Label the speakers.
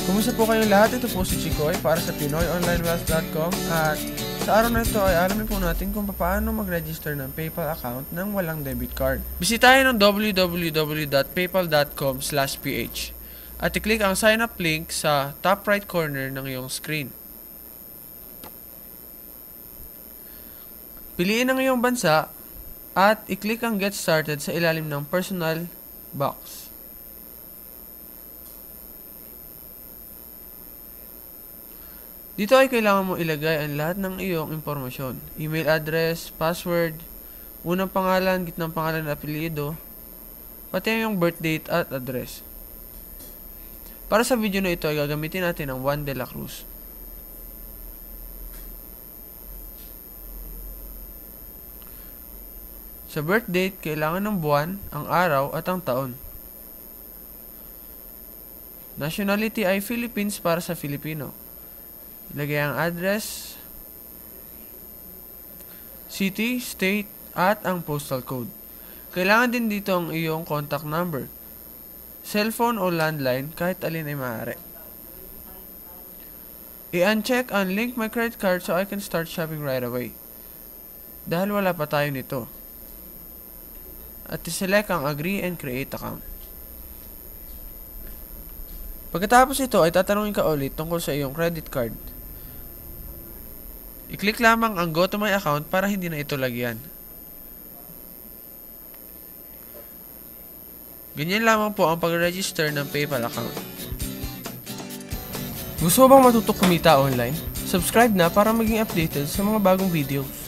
Speaker 1: Kumusta po kayong lahat? Ito po si Chikoy para sa PinoyOnlineWealth.com at sa araw na ito ay alamin po natin kung paano mag-register ng PayPal account nang walang debit card. Bisitahin ang www.paypal.com/ph at i-click ang sign up link sa top right corner ng iyong screen. Piliin ang iyong bansa at i-click ang Get Started sa ilalim ng Personal box. Dito ay kailangan mo ilagay ang lahat ng iyong impormasyon. Email address, password, unang pangalan, gitnang pangalan at apelyido, pati ang iyong birth date at address. Para sa video na ito ay gagamitin natin ang Juan de la Cruz. Sa birth date, kailangan ng buwan, ang araw at ang taon. Nationality ay Philippines para sa Filipino. Ilagay ang address, city, state, at ang postal code. Kailangan din dito ang iyong contact number, cellphone o landline, kahit alin ay maaari. I-uncheck ang link my credit card so I can start shopping right away. Dahil wala pa tayo nito. At i-select ang agree and create account. Pagkatapos ito ay tatanungin ka ulit tungkol sa iyong credit card. I-click lamang ang Go to My Account para hindi na ito lagyan. Ganyan lamang po ang pag-register ng PayPal account. Gusto mo bang matutong kumita online? Subscribe na para maging updated sa mga bagong videos.